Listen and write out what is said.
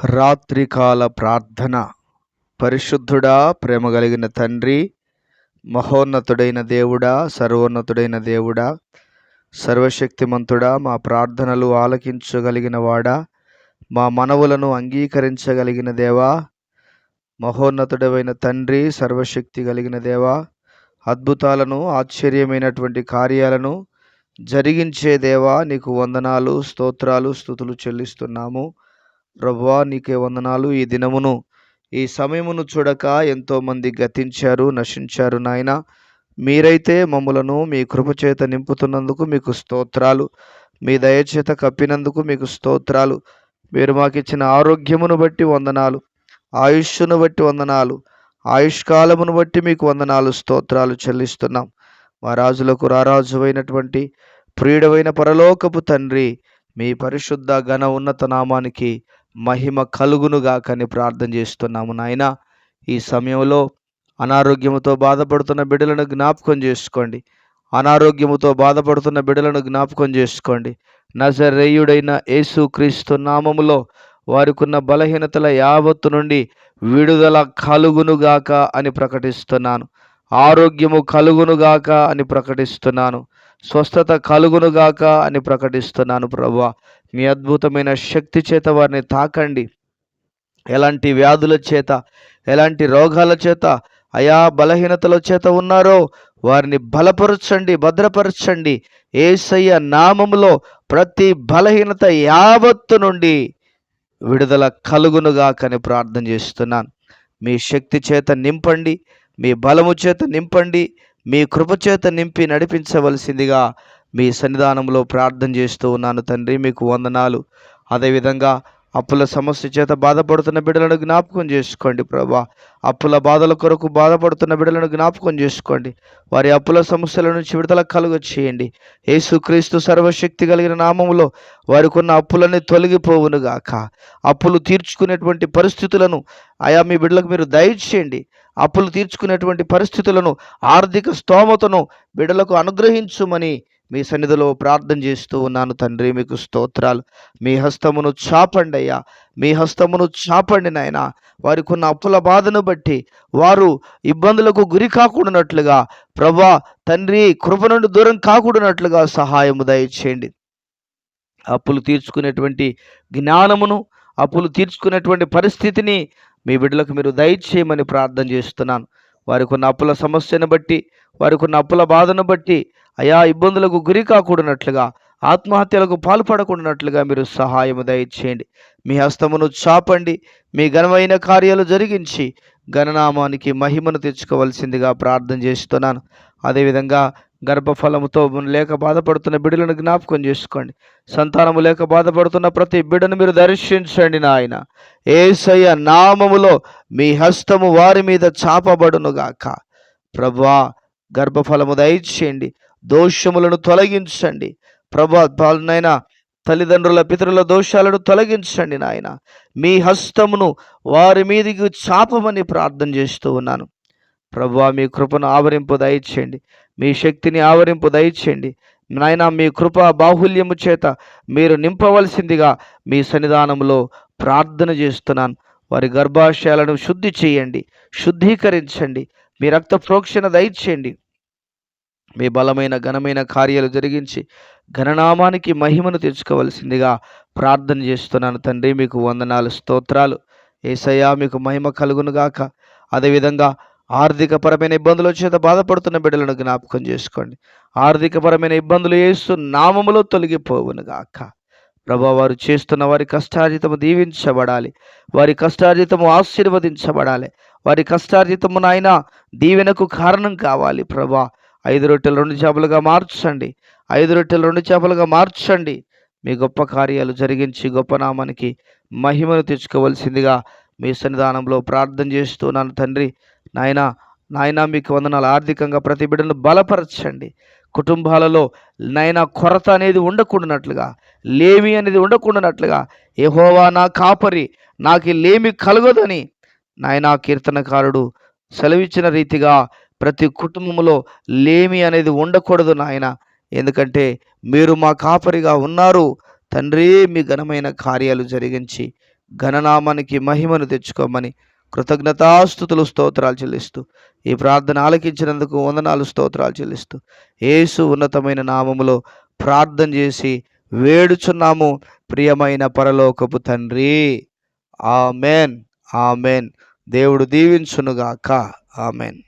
రాత్రికాల ప్రార్థన. పరిశుద్ధుడా, ప్రేమ కలిగిన తండ్రి, మహోన్నతుడైన దేవుడా, సర్వోన్నతుడైన దేవుడా, సర్వశక్తిమంతుడా, మా ప్రార్థనలు ఆలకించగలిగిన వాడా, మా మనవులను అంగీకరించగలిగిన దేవా, మహోన్నతుడైన తండ్రి, సర్వశక్తి కలిగిన దేవా, అద్భుతాలను ఆశ్చర్యమైనటువంటి కార్యాలను జరిగించే దేవా, నీకు వందనాలు, స్తోత్రాలు, స్తుతులు చెల్లిస్తున్నాము. ప్రభువా, నీకే వందనాలు. ఈ దినమును, ఈ సమయమును చూడక ఎంతోమంది గతించారు, నశించారు. నాయన, మీరైతే మమ్ములను మీ కృపచేత నింపుతున్నందుకు మీకు స్తోత్రాలు. మీ దయచేత కప్పినందుకు మీకు స్తోత్రాలు. మీరు మాకిచ్చిన ఆరోగ్యమును బట్టి వందనాలు, ఆయుష్ను బట్టి వందనాలు, ఆయుష్కాలమును బట్టి మీకు వందనాలు, స్తోత్రాలు చెల్లిస్తున్నాం. మా రాజులకు రారాజు అయినటువంటి ప్రియుడవైన పరలోకపు తండ్రి, మీ పరిశుద్ధ ఘన ఉన్నత నామానికి మహిమ కలుగునుగాకని ప్రార్థన చేస్తున్నాము. నాయన, ఈ సమయంలో అనారోగ్యముతో బాధపడుతున్న బిడ్డలను జ్ఞాపకం చేసుకోండి. అనారోగ్యముతో బాధపడుతున్న బిడ్డలను జ్ఞాపకం చేసుకోండి. నజరేయుడైన యేసు క్రీస్తు నామములో వారికున్న బలహీనతల యావత్తు నుండి విడుదల కలుగునుగాక అని ప్రకటిస్తున్నాను. ఆరోగ్యము కలుగునుగాక అని ప్రకటిస్తున్నాను. స్వస్థత కలుగునుగాక అని ప్రకటిస్తున్నాను. ప్రభువా, మీ అద్భుతమైన శక్తి చేత వారిని తాకండి. ఎలాంటి వ్యాధుల చేత, ఎలాంటి రోగాల చేత, అయా బలహీనతల చేత ఉన్నారో వారిని బలపరచండి, భద్రపరచండి. యేసయ్య నామములో ప్రతి బలహీనత యావత్తు నుండి విడుదల కలుగునుగాకని ప్రార్థన చేస్తున్నాను. మీ శక్తి చేత నింపండి, మీ బలము చేత నింపండి, మీ కృప చేత నింపి నడిపించవలసిందిగా మీ సన్నిధానంలో ప్రార్థన చేస్తూ ఉన్నాను. తండ్రి, మీకు వందనాలు. అదేవిధంగా అప్పుల సమస్య చేత బాధపడుతున్న బిడ్డలను జ్ఞాపకం చేసుకోండి. ప్రభా, అప్పుల బాధల కొరకు బాధపడుతున్న బిడ్డలను జ్ఞాపకం చేసుకోండి. వారి అప్పుల సమస్యల నుంచి విడుదల కలుగ చేయండి. యేసుక్రీస్తు సర్వశక్తి కలిగిన నామములో వారికి ఉన్న అప్పులన్నీ తొలగిపోవునుగాక. అప్పులు తీర్చుకునేటువంటి పరిస్థితులను ఆయా మీ బిడ్డలకు మీరు దయచేయండి. అప్పులు తీర్చుకునేటువంటి పరిస్థితులను, ఆర్థిక స్తోమతను బిడ్డలకు అనుగ్రహించుమని మీ సన్నిధిలో ప్రార్థన చేస్తూ ఉన్నాను. తండ్రి, మీకు స్తోత్రాలు. మీ హస్తమును చాపండి అయ్యా, మీ హస్తమును చాపండి నాయన. వారికి ఉన్న అప్పుల బాధను బట్టి వారు ఇబ్బందులకు గురి కాకూడనట్లుగా, ప్రభా తండ్రి, కృప నుండి దూరం కాకూడనట్లుగా సహాయము దయచేయండి. అప్పులు తీర్చుకునేటువంటి జ్ఞానమును, అప్పులు తీర్చుకునేటువంటి పరిస్థితిని మీ బిడ్డలకు మీరు దయచేయమని ప్రార్థన చేస్తున్నాను. వారికి ఉన్న అప్పుల సమస్యను బట్టి, వారికి ఉన్న అప్పుల బాధను బట్టి అయా ఇబ్బందులకు గురి కాకూడనట్లుగా, ఆత్మహత్యలకు పాల్పడకుండానట్లుగా మీరు సహాయము దయచేయండి. మీ హస్తమును చాపండి. మీ ఘనమైన కార్యాలు జరిగించి ఘననామానికి మహిమను తెచ్చుకోవలసిందిగా ప్రార్థన చేస్తున్నాను. అదేవిధంగా గర్భఫలముతో లేక బాధపడుతున్న బిడ్డలను జ్ఞాపకం చేసుకోండి. సంతానము లేక బాధపడుతున్న ప్రతి బిడ్డను మీరు దర్శించండి నాయన. యేసయ్య నామములో మీ హస్తము వారి మీద చాపబడునుగాక. ప్రభువా, గర్భఫలము దయచేయండి, దోషములను తొలగించండి. ప్రభా నైనా, తల్లిదండ్రుల పితరుల దోషాలను తొలగించండి నాయన. మీ హస్తమును వారి మీదికి చాపమని ప్రార్థన చేస్తూ ఉన్నాను. ప్రభువా, మీ కృపను ఆవరింపు దయచేయండి, మీ శక్తిని ఆవరింపు దయచేయండి నాయన. మీ కృప బాహుల్యము చేత మీరు నింపవలసిందిగా మీ సన్నిధానంలో ప్రార్థన చేస్తున్నాను. వారి గర్భాశయాలను శుద్ధి చేయండి, శుద్ధీకరించండి. మీ రక్త ప్రోక్షణ దయచేయండి. మీ బలమైన ఘనమైన కార్యాలు జరిగించి ఘననామానికి మహిమను తెచ్చుకోవలసిందిగా ప్రార్థన చేస్తున్నాను. తండ్రి, మీకు వందనాలు, స్తోత్రాలు. యేసయ్యా, మీకు మహిమ కలుగునుగాక. అదేవిధంగా ఆర్థికపరమైన ఇబ్బందుల చేత బాధపడుతున్న బిడ్డలను జ్ఞాపకం చేసుకోండి. ఆర్థికపరమైన ఇబ్బందులు యేసు నామములో తొలగిపోవునుగాక. ప్రభా, వారు చేస్తున్న వారి కష్టార్జితము దీవించబడాలి, వారి కష్టార్జితము ఆశీర్వదించబడాలి, వారి కష్టార్జితము నాయన దీవెనకు కారణం కావాలి. ప్రభా, 5 రొట్టెలు 2 చేపలుగా మార్చండి, 5 రొట్టెలు 2 చేపలుగా మార్చండి. మీ గొప్ప కార్యాలు జరిగించి గొప్ప నామానికి మహిమను తెచ్చుకోవలసిందిగా మీ సన్నిధానంలో ప్రార్థన చేస్తున్నాను. తండ్రి, నాయనా మీకు వందనాలు. ఆర్థికంగా ప్రతి బిడ్డను బలపరచండి. కుటుంబాలలో నాయనా కొరత అనేది ఉండకుండానట్లుగా, లేమి అనేది ఉండకుండానట్లుగా, యెహోవా నా కాపరి, నాకు లేమి కలగదని నాయనా కీర్తనకారుడు సెలవిచ్చిన రీతిగా ప్రతి కుటుంబంలో లేమి అనేది ఉండకూడదు నాయన. ఎందుకంటే మీరు మా కాపరిగా ఉన్నారు. తండ్రి, మీ ఘనమైన కార్యాలు జరిగించి ఘననామానికి మహిమను తెచ్చుకోమని కృతజ్ఞతాస్తుతులు స్తోత్రాలు చెల్లిస్తూ ఈ ప్రార్థన ఆలకించినందుకు వందనాలు స్తోత్రాలు చెల్లిస్తూ యేసు ఉన్నతమైన నామములో ప్రార్థన చేసి వేడుచున్నాము ప్రియమైన పరలోకపు తండ్రి. ఆమెన్. ఆమెన్. దేవుడు దీవించునుగాక. ఆమెన్.